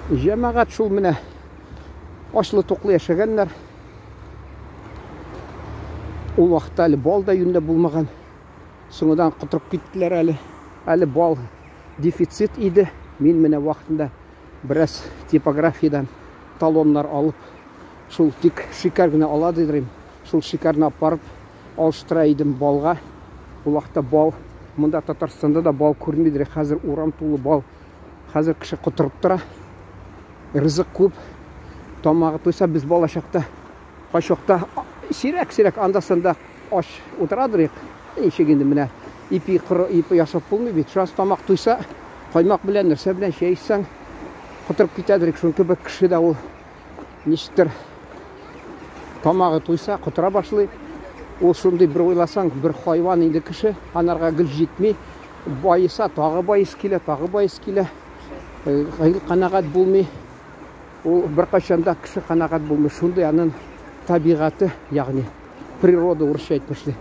Жәмәғат шул менә ашлы тоқлы яшәгәннәр. Ул вакытта әле бал да юнда булмаган. Соңыдан кытырып киттеләр әле. Әле бал дефицит иде. Мин менә вакытында бераз типографиядан талоннар алып, шул тик шикәр генә ала дидем. Шул шикәрне апарып алыштыра идем балга. Ул вакытта бал, монда Татарстанда да бал күрмидер. Хәзер урам тулы бал. Хәзер кеше кытырып тора. Ризык күп. Тамагы туйса без балачакта кайчакта сирәк анда-санда аш утырадыр. Ишегенде менә ипи яшап булмый бит. Шас тамак туйса, каймак белән нәрсә белән чәй ичсәң кытырып китәдер. Шуның кебек кеше дә ул ничектер тамагы туйса кытыра башлый. Ул шундый бер уйласаң, бер хайван инде кеше, анарга гел җитми, байыса, тагы байыс килә, тагы байыс килә. Гайыл канагат булмый. Ул беркайчанда кеше канагат булмый. Шундый аның табигаты, ягъни природа урысча әйтмешли.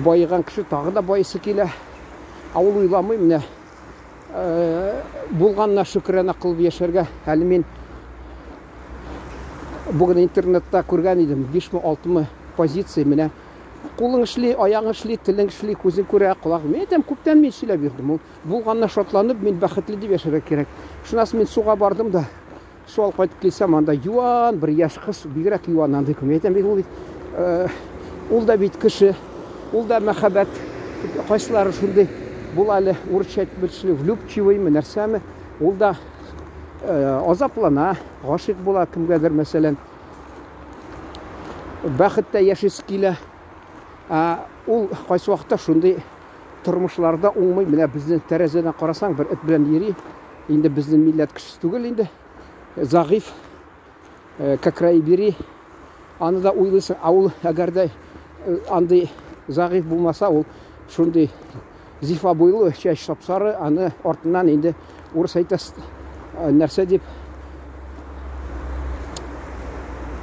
Байыган кеше тагы да байысы килә. Ул уйламый менә булганна шөкранә кылып яшәргә. Әле мин бүген интернетта күргән идем 5-6 позиция менә. Кулың эшли, аяғың эшли, телең эшли, күзең күрә, колагың. Мен әйтәм, күптән мин сөйләп бирдем. Ул булганна шатланып, мин бәхетле дип яшәргә кирәк. Шуннан мин суга бардым да, су алып кайтып килсәм, анда юан бер яшь кыз, бигрәк юан андый күм. Әйтәм, ул да бит кеше, ул да мәхәббәт. Кайсылары шундый бул әле урысча әйтмешли, влюбчивый нәрсәме? Ул да азаплана, гашыйк була кемгәдер мәсәлән. Бәхеттә яшәсе килә. Ул кайсы вакытта шундый тормышларда уңмый. Менә безнең тәрәзәдән карасаң, бер эт белән йөри. Инде безнең милләт кешесе түгел инде. Загыйф, какрай бери. Аны да уйлыйсың, ул әгәр дә андый загыйф булмаса, ул шундый зифа буйлы, чәч сапсары, аны артыннан инде урыс әйтәс нәрсә дип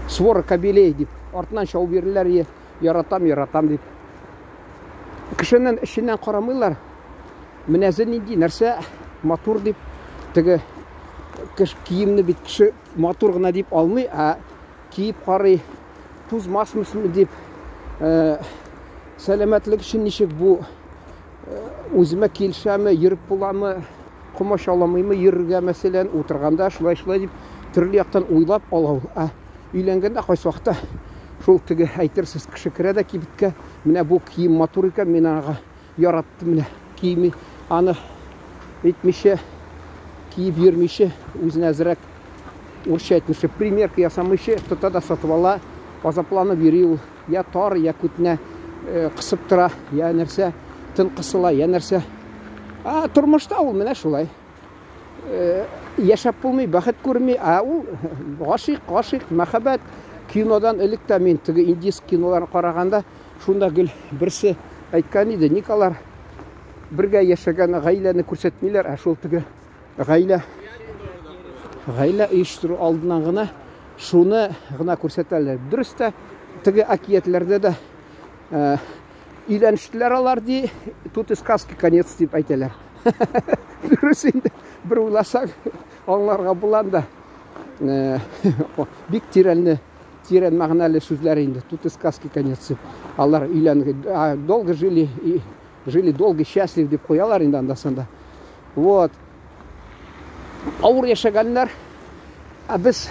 свора кабелей дип артыннан шау биреләр. Яратам дип. Кешенең эшеннән карамыйлар. Менәзе нинди нәрсә матур дип, теге киемне бит кеше матур гына дип алмый, киеп карый, тузмасмысмы дип, сәламәтлек өчен ничек бу үземә килешәме, йөреп буламы, комачаламыймы йөрергә мәсәлән, утырганда шулай дип төрле яктан уйлап алау. Өйләнгәндә кайсы вакытта шул теге әйтерсез кеше керә дә кибеткә, менә бу кием матур икән, мин аңа яраттым, менә киеме, аны әйтмичә, киеп йөрмичә, үзенә әзрәк урысча әйтмичә, примерка ясамыйча, тота да сатып ала, азапланып йөри ул, я тар, я күтенә кысып тора, я нәрсә тын кысыла, я нәрсә. Тормышта ул менә шулай. Яшәп булмый, бәхет күрми, ул гашыйк, мәхәббәт. Кинодан элек тә мин теге индийский киноларны караганда, шунда гел берсе әйткән иде, никалар бергә яшәгән гаиләне күрсәтмиләр, шул теге гаилә оештыру алдыннан гына шуны гына күрсәтәләр. Дөрес тә теге әкиятләрдә дә өйләнештеләр алар ди, тут и сказки конец дип әйтәләр. Дөрес инде, бер уйласаң, аңларга буланда бик тирән мәгънәле сүзләр инде. Тут и сказки конец. Алар өйләнгән, долго жили долго счастлив дип куялар инде анда-санда. Вот. Авыр яшәгәннәр, без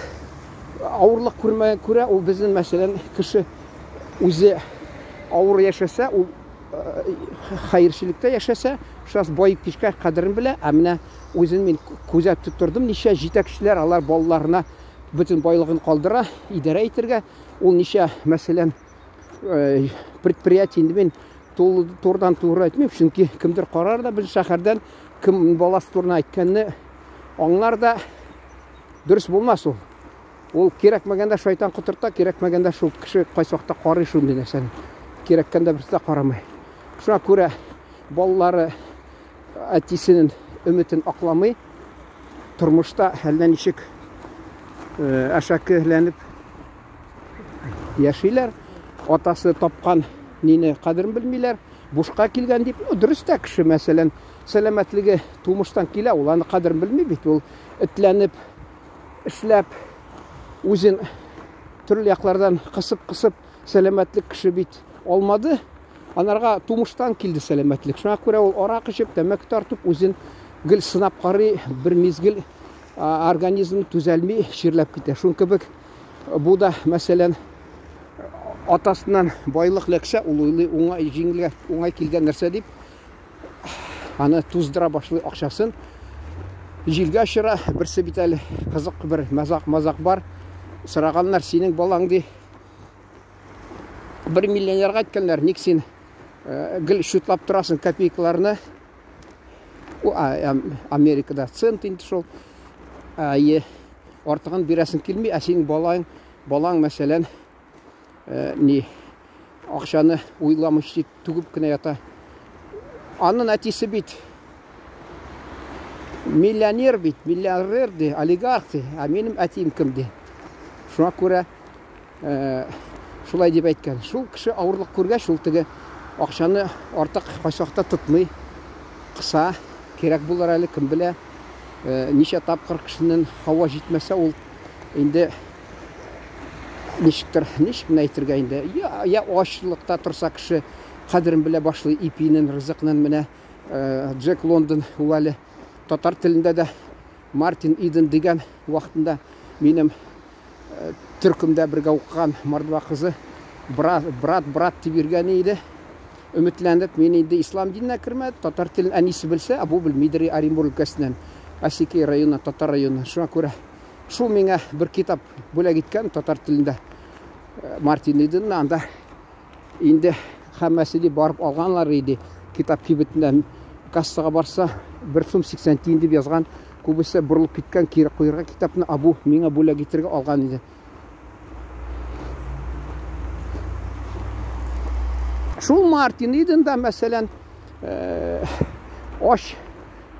авырлык күрмәгән күрә, ул безнең мәсәлән кеше үзе авыр яшәсә, ул хәерчелектә яшәсә, шас байып кичкә кадерен белә, менә үзен мин күзәтеп тордым, ничә җитәкчеләр алар балаларына бөтен байлыгын калдыра, идарә итәргә. Ул ничә мәсәлән предприятие инде мин турдан туры әйтмим, чөнки кемдер карар да без шәһәрдән кем баласы турына әйткәнне аңлар да дөрес булмас ул. Ул кирәкмәгәндә шайтан кутырта, кирәкмәгәндә шул кеше кайсы вакытта карый шундый нәрсәне. Кирәккәндә берсе карамый. Шуңа күрә балалары әтисенең өметен акламый, тормышта әллә ничек әшәкеләнеп яшиләр. Атасы тапкан нине кадерен белмиләр. Бушка килгән дип, дөрес тә кеше мәсәлән сәламәтлеге тумыштан килә, ул аны кадерен белми бит. Ул этләнеп, эшләп, үзен төрле яклардан кысып сәламәтлек кеше бит алмады. Анарга тумыштан килде сәламәтлек. Шуңа күрә ул арак эчеп, тәмәке тартып, үзен гел сынап карый, бер мизгел организмы түзәлми, ширләп китә. Шуң кебек бу да, мәсәлән, атасыннан байлык ләксә, ул уйлый, уңай җиңелгә, уңай килгән нәрсә дип, аны туздыра башлый акчасын. Җилгә чыра, берсе бит әле кызык бер мазак бар. Сораганнар, синең балаң ди 1 миллионерга әйткәннәр, ник син гел шутлап торасың копейкаларны. Америкада цент инде шул. Артыгын бирәсең килми, синең балаң мәсәлән, акчаны уйламыйча түгеп кенә ята. Анын әтисе бит миллионер бит, миллиардер ди, олигарх ди, минем әтием кем ди. Шуңа күрә шулай дип әйткән. Шул кеше авырлык күргәч, шул теге акчаны артык кайсакта тотмый, кыса, кирәк булыр әле, кем белә. Ничә тапкыр кешенең һава җитмәсә, ул инде ничек әйтергә инде, я ачлыкта торса кеше кадерен белә башлый, ипинен, ризыкның менә Джек Лондон ул әле татар телендә дә Мартин Иден дигән вакытында минем төркемдә бергә укыган мордва кызы брат дип йөргән иде. Өметләнеп, мин инде ислам диненә кермәдем, татар телен әнисе белсә, бу белмидер Оренбур өлкәсеннән, Асикей районы, татар районы. Шуңа күрә шул миңа бер китап бүләк иткән татар телендә Мартин Иден, анда инде һәммәсе дә барып алганлар иде. Китап кибетендә кассага барса 1 сум 80 тиен дип язган, күбесе борылып киткән, кире куйырга китапны абу миңа бүләк итәргә алган иде. Шул Мартин Иден да мәсәлән аш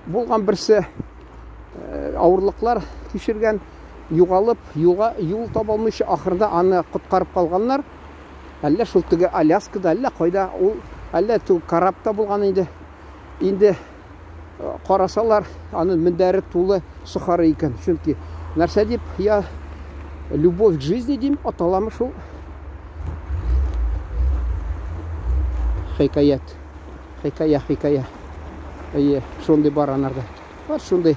булган берсе авырлыклар кичергән, югалып, юл таба алмыйча ахырда аны коткарып калганнар. Әллә шул теге Аляскада, әллә кайда, ул әллә ту карапта булган иде. Инде карасалар, аның мендәре тулы сухары икән. Чөнки нәрсә дип, я любовь к жизни дим, аталамы шул. Хикаят. Хикая. Шундый бар анарда. Бар шундый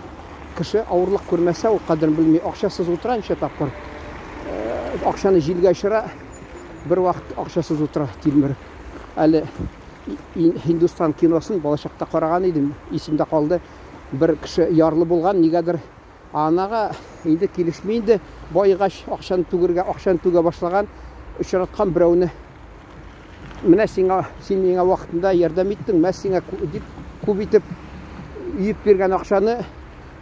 кеше авырлык күрмәсә, ул кадерен белми, акчасыз утыра, ничә тапкыр. Акчаны җилгә чыра, бер вакыт акчасыз утыра, тилмереп. Әле Hindistan киносын балачакта караган идем, исемдә калды. Бер кеше ярлы булган, нигәдер анага инде килешми инде, байгач акчаны түгә башлаган, очраткан берәүне. Менә син миңа вакытында ярдәм иттең, мен сиңа дип күп итеп йып биргән акчаны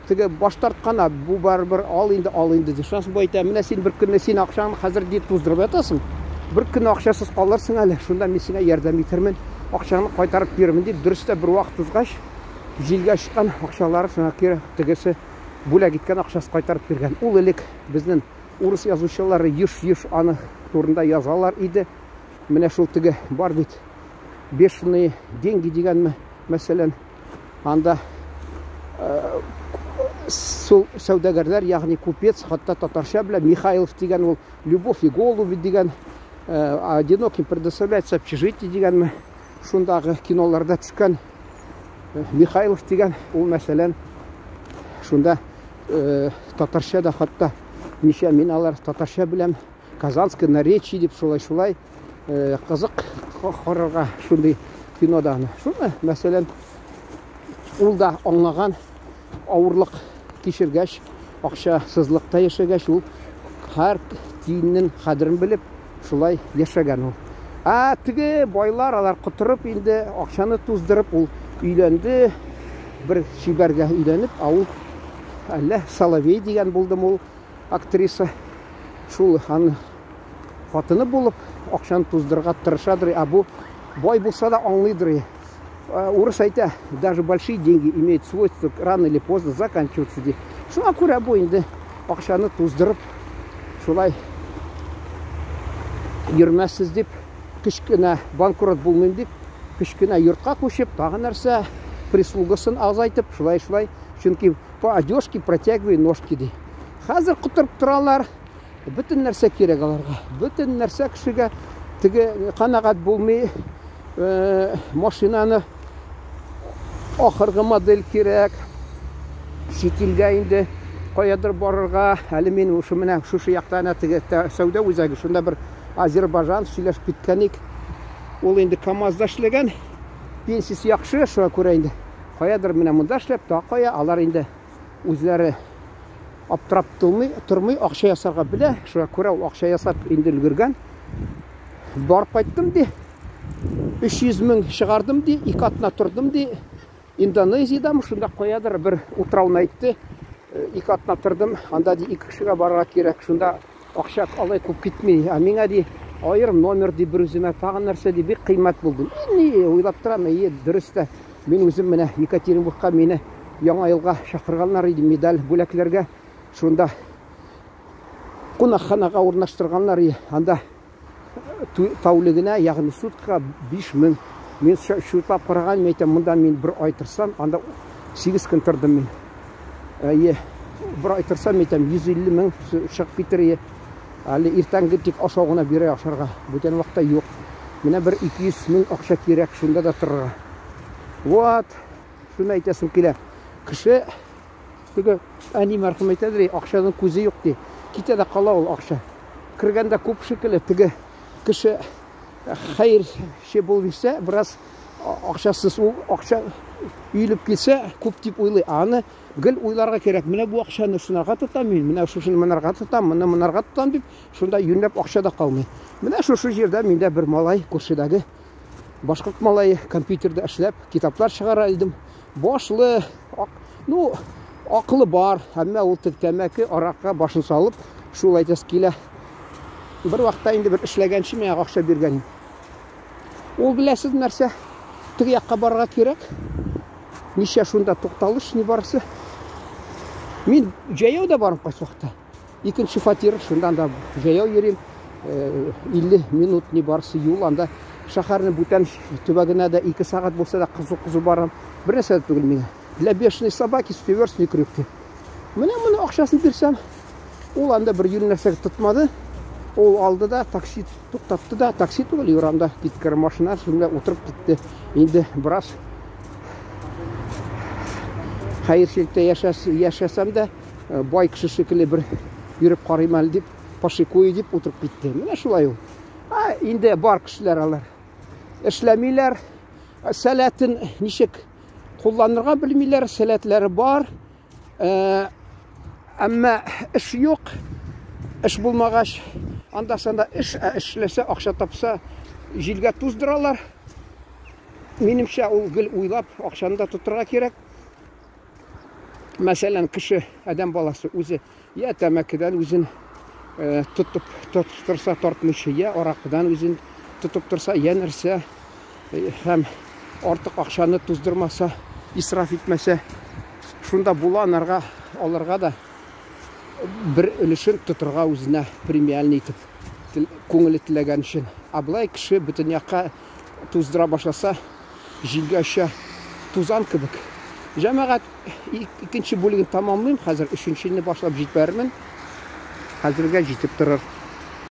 теге баш тарткан, бу барыбер ал инде ди. Шунысы бу әйтә, менә син бер көнне син акчаны хәзер дип туздырып ятасың. Бер көнне акчасыз калырсың әле, шунда мен сиңа ярдәм итермен, акчаны кайтарып бирермен дип, дөрестә бер вакыт узгач, җилгә чыккан акчалары шуңа кире тегесе бүләк иткән акчасы кайтарып биргән. Ул элек безнең урыс язучылары еш аны турында язалар иде. Менә шул теге бар бит, бешеные деньги дигәнме, мәсәлән, анда сәүдәгәрләр, ягъни купец, хатта татарча белән Михайлов дигән, ул Любовь и голуби дигән, одиноким предоставляется общежитие дигәнме, шундагы киноларда төшкән Михайлов дигән, ул мәсәлән, шунда татарча да хатта ничә мин алар татарча беләм, казанское наречие дип шулай кызык карарга шундый кинода. Шуны мәсәлән, ул да аңлаган, авырлык кичергәч, акчасызлыкта яшәгәч, ул һәр тиеннең кадерен белеп шулай яшәгән ул. Теге байлар алар кутырып инде акчаны туздырып, ул өйләнде, бер шибәргә өйләнеп, ул әллә Соловей дигән булдым, ул актриса, шул аны хатыны булып акчаны туздырырга тырышадыр. Бу бай булса да аңлыйдыр. Урыс әйтә, даже большие деньги имеют свойство рано или поздно заканчиваться. Шуңа күрә бу инде акчаны туздырып, шулай йөрмәссез дип, кичкенә банкрот булмыйм дип, кичкенә йортка күчеп, тагы нәрсә, прислугасын азайтып, шулай чөнки по одежке протягивай ножки ди. Хәзер кутырып торалар. Бүтән нәрсә кирәк аларга. Бүтән нәрсә кешегә теге канагать булмый, машинаны ахыргы модель кирәк. Шикилгә инде каядыр барырга, әле мин ушы менә шушы яктан теге сәүдә үзәге, шунда бер Азербайҗан сөйләшеп киткәник. Ул инде КамАЗда эшләгән. Пенсиясе яхшы, шуңа күрә инде каядыр менә монда эшләп, та кая алар инде үзләре аптырап тормый, акча ясарга белә. Шуңа күрә ул акча ясап инде өлгергән. Барып кайттым ди. 300 мең чыгардым ди, 2 атна тордым ди. Индонезиядә шунда каядыр бер утрауны әйтте. 2 атна тордым, анда ди 2 кешегә барырга кирәк. Шунда акча алай күп китми. А миңа ди айрым номер ди бер үземә тагын нәрсә ди бик кыйммәт булды. Ни уйлап торам, дөрес тә. Мин үзем менә Екатеринбургка мине яңа елга чакырганнар иде, медаль бүләкләргә. Шунда кунакханага урнаштырганнар иде. Анда тәүлегенә, ягъни суткага 5 мең. Мин шутлап караган, әйтәм, монда мин бер ай торсам, анда 8 көн тордым мин. Бер ай торсам, әйтәм, 150 мең чыгып китер. Әле иртәнге тик ашау гына бирә ашарга. Бүтән вакытта юк. Менә бер 200 мең акча кирәк шунда да торырга. Вот, шуны әйтәсем килә. Кеше теге әни мәрхүм әйтәдер, акчаның күзе юк ди. Китә дә кала ул акча. Кергәндә күп шикелле теге кеше хәер ши булса, бераз акчасыз ул акча өйлеп килсә, күп дип уйлый. Аны гел уйларга кирәк. Менә бу акчаны шунарга тотам мин, менә шушыны монарга тотам, менә монарга тотам дип, шунда юнәп акча да калмый. Менә шушы җирдә миндә бер малай, күршедәге башкорт малае, компьютерда эшләп, китаплар чыгара идем. Башлы, акылы бар, әмма ул тәмәке аракка башын салып, шул әйтәс килә. Бер вакытта инде бер эшләгәнче миңа акча биргән. Ул беләсез нәрсә? Теге якка барырга кирәк. Ничә шунда тукталыш ни барысы. Мин җәяү да барып кайсы вакытта. Икенче фатир, шунда да җәяү йөрим. 50 минут ни барысы юл, анда шәһәрнең бүтән төбәгенә дә 2 сәгать булса да кызу барам. Бер нәрсә түгел миңа. Для бешеной собаки сверстный крюк. Менә моны акчасын бирсәм, ул анда бер юл нәрсә тотмады. Ул алды да такси туктатты да, такси түгел, юрамда киткән машина, шунда утырып китте. Инде бераз хәерчелектә яшәсәм дә, бай кеше шикелле бер йөреп карыйм әле дип, пошикуй дип утырып китте. Менә шулай ул. Инде бар кешеләр алар. Эшләмиләр, сәләтен ничек кулланырга белмиләр, сәләтләре бар. Әмма эш юк. Эш булмагач, анда-санда эшләсә, акча тапса, җилгә туздыралар. Минемчә, ул гел уйлап, акчаны да тотырга кирәк. Мәсәлән, кеше, адәм баласы үзе я тәмәкедән үзен тотып торса тартмыйчы, я аракыдан үзен тотып торса, я нәрсә, һәм артык акчаны туздырмаса, исраф итмәсә, шунда була аларга да бер өлешен тотырга үзенә премиальный итеп күңеле теләгән өчен. Аблай кеше бөтен якка туздыра башласа, җилгә оча тузан кебек. Җәмәгать икенче бүлеген тамамлыйм, хәзер 3-нчене башлап җитәрмен. Хәзергә җитеп торыр.